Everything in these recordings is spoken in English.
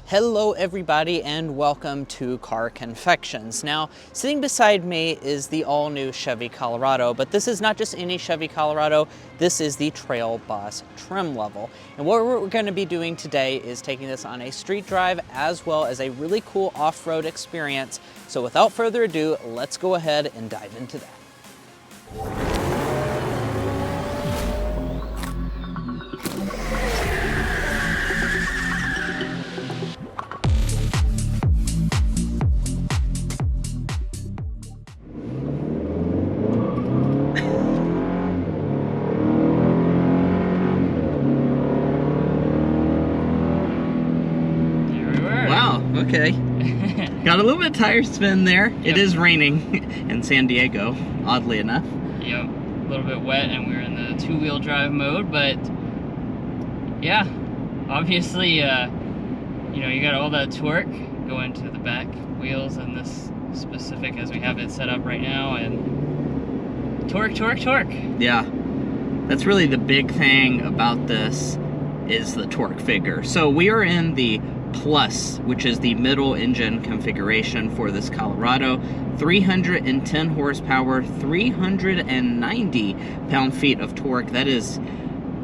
Hello everybody and welcome to Car Confections. Now, sitting beside me is the all-new Chevy Colorado, but this is not just any Chevy Colorado, this is the Trail Boss trim level. And what we're going to be doing today is taking this on a street drive as well as a really cool off-road experience. So without further ado, let's go ahead and dive into that. Okay, got a little bit tire spin there. Yep. It is raining in San Diego, oddly enough. Yep, a little bit wet and we're in the two-wheel drive mode, but yeah, obviously, you know, you got all that torque going to the back wheels and this specific as we have it set up right now, and torque. Yeah, that's really the big thing about this is the torque figure. So we are in the Plus, which is the middle engine configuration for this Colorado. 310 horsepower, 390 pound-feet of torque. That is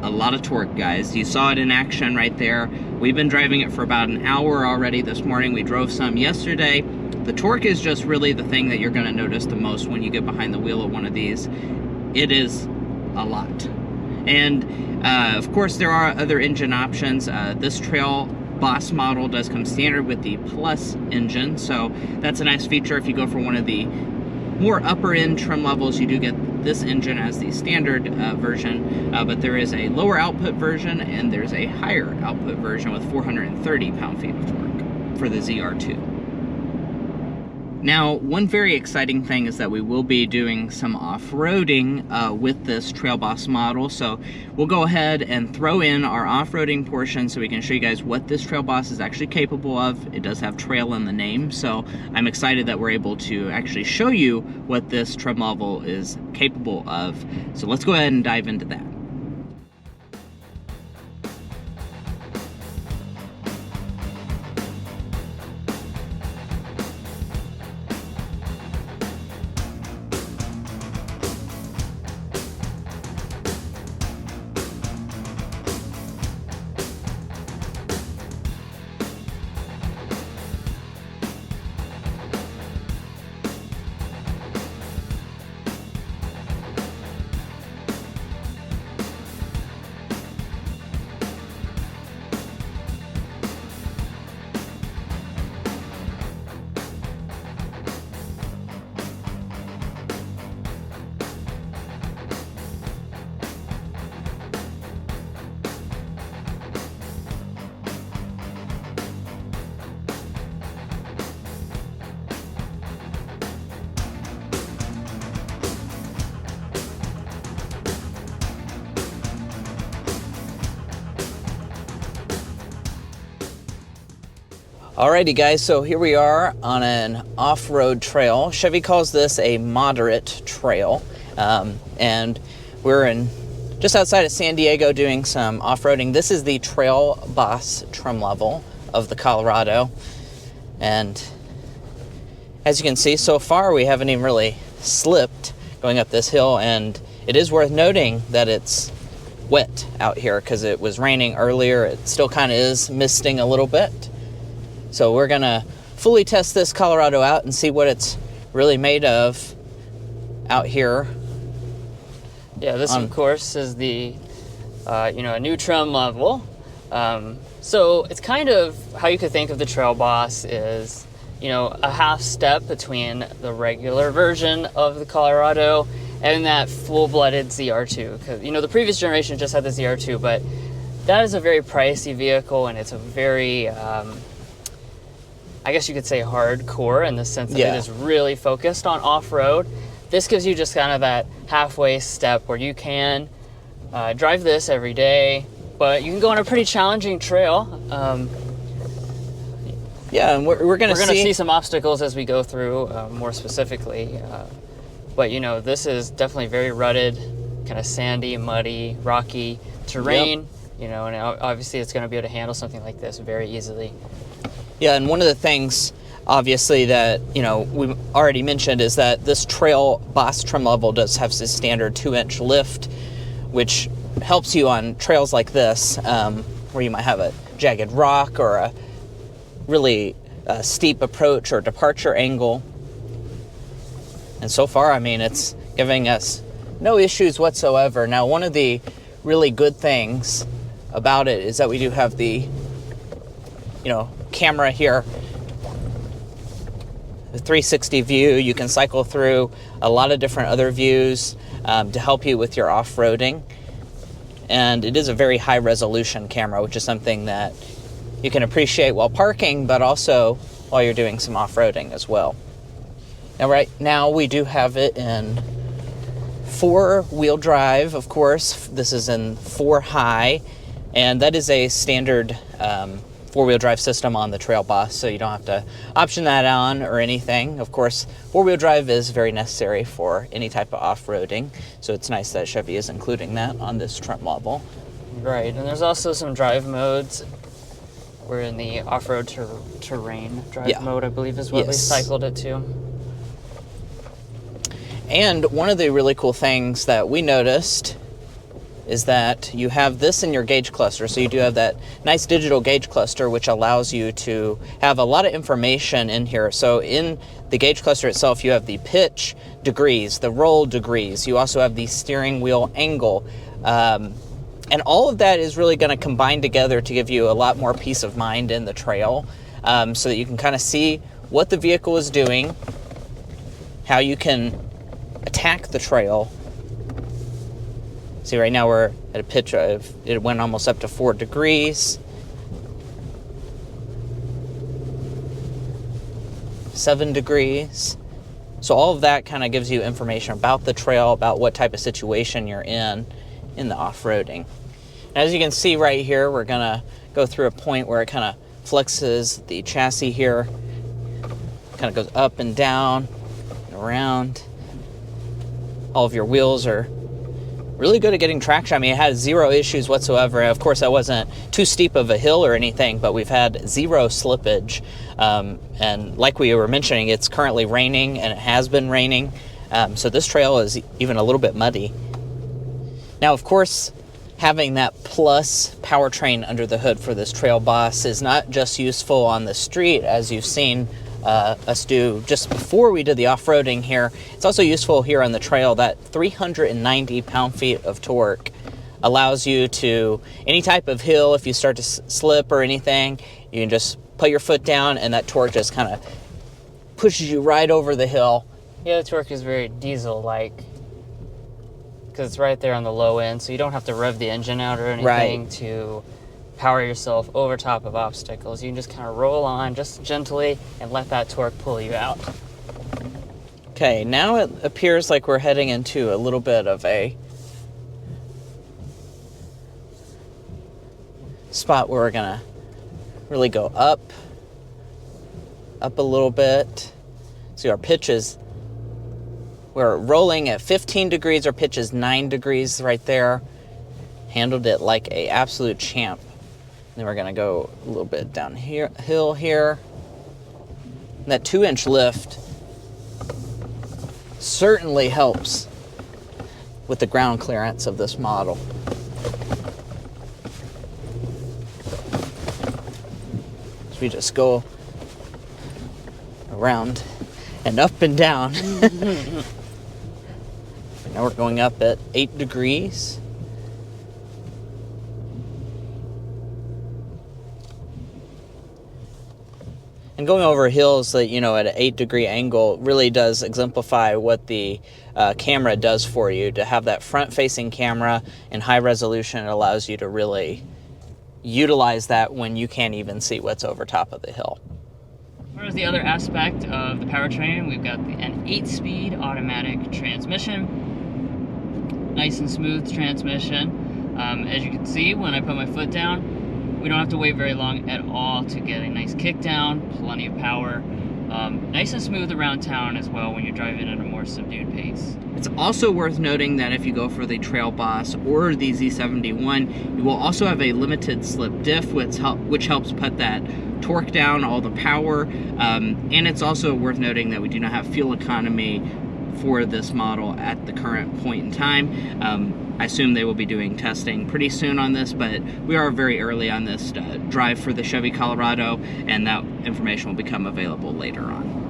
a lot of torque, guys. You saw it in action right there. We've been driving it for about an hour already this morning. We drove some yesterday. The torque is just really the thing that you're going to notice the most when you get behind the wheel of one of these. It is a lot. And of course there are other engine options. This Trail Boss model does come standard with the Plus engine, so that's a nice feature. If you go for one of the more upper end trim levels, you do get this engine as the standard version, but there is a lower output version and there's a higher output version with 430 pound-feet of torque for the ZR2. Now, one very exciting thing is that we will be doing some off-roading with this Trail Boss model. So we'll go ahead and throw in our off-roading portion so we can show you guys what this Trail Boss is actually capable of. It does have trail in the name, so I'm excited that we're able to actually show you what this trim level is capable of. So let's go ahead and dive into that. Alrighty guys, so here we are on an off-road trail. Chevy calls this a moderate trail, and we're just outside of San Diego doing some off-roading. This is the Trail Boss trim level of the Colorado, and as you can see, so far we haven't even really slipped going up this hill, and it is worth noting that it's wet out here because it was raining earlier. It still kind of is misting a little bit. So we're gonna fully test this Colorado out and see what it's really made of out here. Yeah, this of course is the, you know, a new trim level. So it's kind of how you could think of the Trail Boss is, you know, a half step between the regular version of the Colorado and that full-blooded ZR2. Because, you know, the previous generation just had the ZR2, but that is a very pricey vehicle and it's a very, I guess you could say hardcore in the sense that it is really focused on off-road. This gives you just kind of that halfway step where you can drive this every day, but you can go on a pretty challenging trail. Yeah, and we're gonna see some obstacles as we go through, more specifically. But you know, this is definitely very rutted, kind of sandy, muddy, rocky terrain. Yep. You know, and obviously it's going to be able to handle something like this very easily. Yeah, and one of the things, obviously, that, you know, we already mentioned is that this Trail Boss trim level does have this standard 2-inch lift, which helps you on trails like this, where you might have a jagged rock or a really steep approach or departure angle. And so far, I mean, it's giving us no issues whatsoever. Now, one of the really good things about it is that we do have the, you know, camera here, the 360 view. You can cycle through a lot of different other views to help you with your off-roading. And it is a very high resolution camera, which is something that you can appreciate while parking, but also while you're doing some off-roading as well. Now, right now we do have it in 4-wheel drive, of course. This is in 4 high, and that is a standard 4-wheel drive system on the Trail Boss, so you don't have to option that on or anything. Of course, 4-wheel drive is very necessary for any type of off-roading, so it's nice that Chevy is including that on this trim level. Right, and there's also some drive modes. We're in the off-road terrain drive mode, I believe is what we cycled it to. And one of the really cool things that we noticed is that you have this in your gauge cluster. So you do have that nice digital gauge cluster, which allows you to have a lot of information in here. So in the gauge cluster itself, you have the pitch degrees, the roll degrees. You also have the steering wheel angle. And all of that is really going to combine together to give you a lot more peace of mind in the trail, so that you can kind of see what the vehicle is doing, how you can attack the trail. See, right now we're at a pitch of, it went almost up to 4 degrees. 7 degrees. So all of that kind of gives you information about the trail, about what type of situation you're in the off-roading. As you can see right here, we're gonna go through a point where it kind of flexes the chassis here. Kind of goes up and down and around. All of your wheels are really good at getting traction. I mean, it had 0 issues whatsoever. Of course, that wasn't too steep of a hill or anything, but we've had 0 slippage. And like we were mentioning, it's currently raining, and it has been raining. So this trail is even a little bit muddy. Now, of course, having that plus powertrain under the hood for this Trail Boss is not just useful on the street, as you've seen us do just before we did the off-roading here. It's also useful here on the trail. That 390 pound-feet of torque allows you to, any type of hill, if you start to slip or anything, you can just put your foot down and that torque just kind of pushes you right over the hill. Yeah, the torque is very diesel-like, because it's right there on the low end, so you don't have to rev the engine out or anything to power yourself over top of obstacles. You can just kind of roll on just gently and let that torque pull you out. Okay, now it appears like we're heading into a little bit of a spot where we're gonna really go up a little bit. See, our pitch is, we're rolling at 15 degrees, our pitch is 9 degrees right there. Handled it like a absolute champ. Then we're gonna go a little bit down here, hill here. And that 2-inch lift certainly helps with the ground clearance of this model. So we just go around and up and down. Now we're going up at 8 degrees. And going over hills that, you know, at an 8-degree angle really does exemplify what the camera does for you. To have that front-facing camera in high resolution, it allows you to really utilize that when you can't even see what's over top of the hill. As far as the other aspect of the powertrain, we've got an 8-speed automatic transmission. Nice and smooth transmission. As you can see, when I put my foot down, we don't have to wait very long at all to get a nice kick down, plenty of power. Nice and smooth around town as well when you're driving at a more subdued pace. It's also worth noting that if you go for the Trail Boss or the Z71, you will also have a limited slip diff, which helps put that torque down, all the power, and it's also worth noting that we do not have fuel economy for this model at the current point in time. I assume they will be doing testing pretty soon on this, but we are very early on this drive for the Chevy Colorado, and that information will become available later on.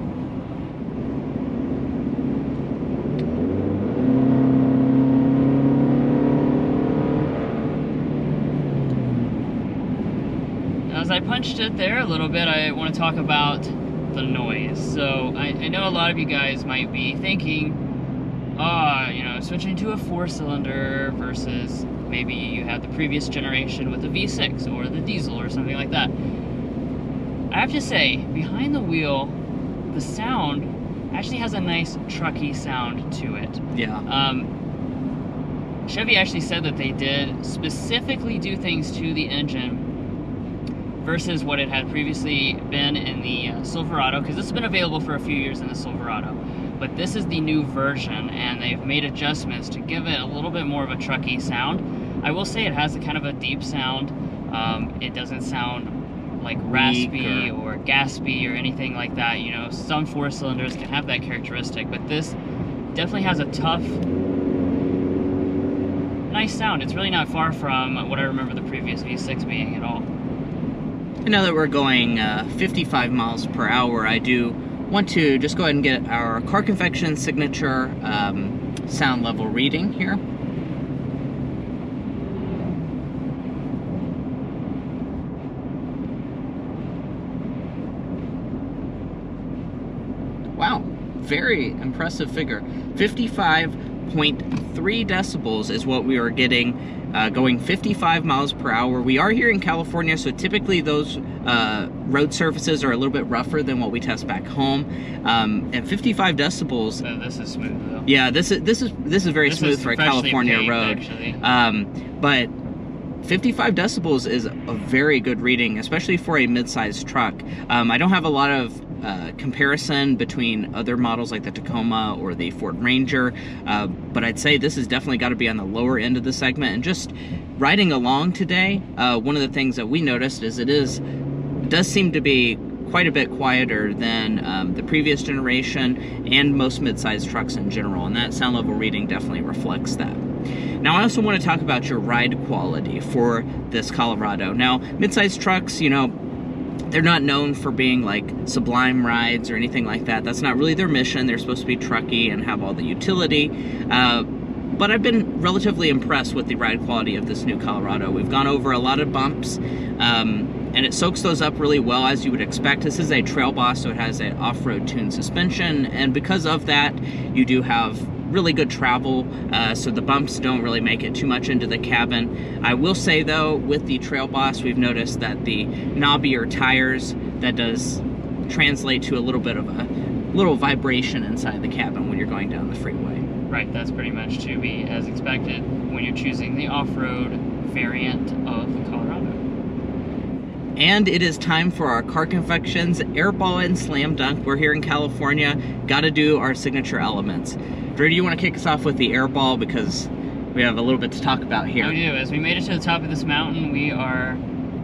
As I punched it there a little bit, I want to talk about the noise. So I know a lot of you guys might be thinking, you know, switching to a 4-cylinder versus maybe you had the previous generation with the V6 or the diesel or something like that. I have to say, behind the wheel, the sound actually has a nice trucky sound to it. Yeah. Chevy actually said that they did specifically do things to the engine versus what it had previously been in the Silverado, because this has been available for a few years in the Silverado. But this is the new version, and they've made adjustments to give it a little bit more of a trucky sound. I will say it has a kind of a deep sound. It doesn't sound like raspy or gaspy or anything like that. You know, some 4-cylinders can have that characteristic, but this definitely has a tough, nice sound. It's really not far from what I remember the previous V6 being at all. And now that we're going 55 miles per hour, I do want to just go ahead and get our Car Confections signature sound level reading here. Wow, very impressive figure. 55.3 decibels is what we are getting going 55 miles per hour. We are here in California, so typically those road surfaces are a little bit rougher than what we test back home. And 55 decibels. So this is smooth though. Yeah, this is very smooth for a California road. But 55 decibels is a very good reading, especially for a mid-sized truck. I don't have a lot of comparison between other models like the Tacoma or the Ford Ranger, but I'd say this has definitely got to be on the lower end of the segment. And just riding along today, one of the things that we noticed is it does seem to be quite a bit quieter than the previous generation and most mid-sized trucks in general, and that sound level reading definitely reflects that. Now, I also want to talk about your ride quality for this Colorado. Now, mid-sized trucks, you know, they're not known for being like sublime rides or anything like that. That's not really their mission. They're supposed to be trucky and have all the utility. But I've been relatively impressed with the ride quality of this new Colorado. We've gone over a lot of bumps, and it soaks those up really well, as you would expect. This is a Trail Boss, so it has an off-road tuned suspension, and because of that, you do have really good travel, so the bumps don't really make it too much into the cabin. I will say though, with the Trail Boss, we've noticed that the knobbier tires, that does translate to a little bit of a little vibration inside the cabin when you're going down the freeway. Right, that's pretty much to be as expected when you're choosing the off-road variant of the Colorado. And it is time for our Car Confections Airball and Slam Dunk. We're here in California, gotta do our signature elements. Drew, do you want to kick us off with the airball, because we have a little bit to talk about here? We do. As we made it to the top of this mountain, we are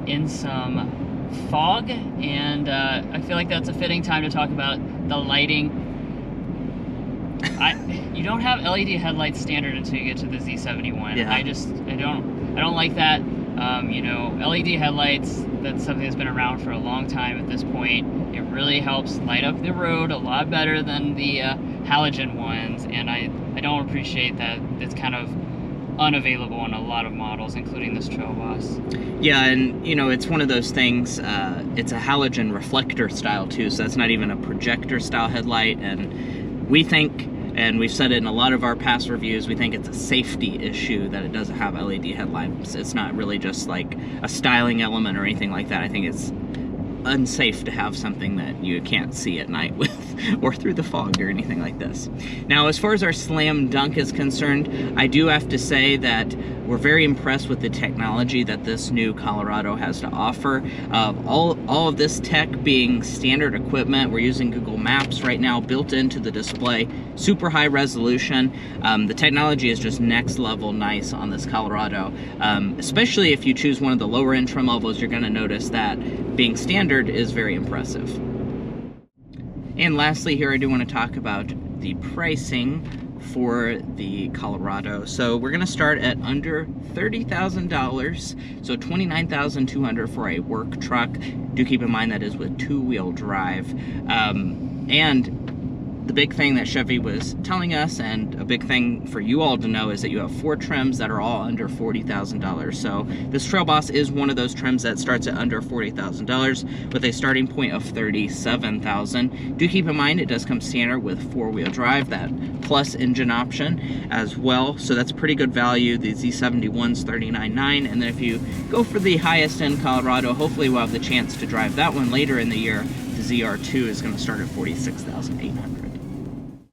in some fog, and I feel like that's a fitting time to talk about the lighting. You don't have LED headlights standard until you get to the Z71. Yeah. I don't like that. You know, LED headlights, that's something that's been around for a long time at this point. It really helps light up the road a lot better than the halogen ones, and I don't appreciate that it's kind of unavailable on a lot of models, including this Trail Boss. Yeah, and you know, it's one of those things, it's a halogen reflector style too, so that's not even a projector style headlight, and we think, and we've said it in a lot of our past reviews, we think it's a safety issue that it doesn't have LED headlights. It's not really just like a styling element or anything like that. I think it's unsafe to have something that you can't see at night with. or through the fog or anything like this. Now, as far as our slam dunk is concerned, I do have to say that we're very impressed with the technology that this new Colorado has to offer. All of this tech being standard equipment. We're using Google Maps right now built into the display, super high resolution. The technology is just next level nice on this Colorado. Especially if you choose one of the lower end trim levels, you're going to notice that being standard is very impressive. And lastly here, I do want to talk about the pricing for the Colorado. So we're going to start at under $30,000, so $29,200 for a work truck. Do keep in mind that is with two-wheel drive. And the big thing that Chevy was telling us, and a big thing for you all to know, is that you have 4 trims that are all under $40,000. So this Trail Boss is one of those trims that starts at under $40,000 with a starting point of $37,000. Do keep in mind it does come standard with 4-wheel drive, that plus engine option as well. So that's pretty good value. The Z71's $39,900, and then if you go for the highest end Colorado, hopefully we'll have the chance to drive that one later in the year. The ZR2 is going to start at $46,800.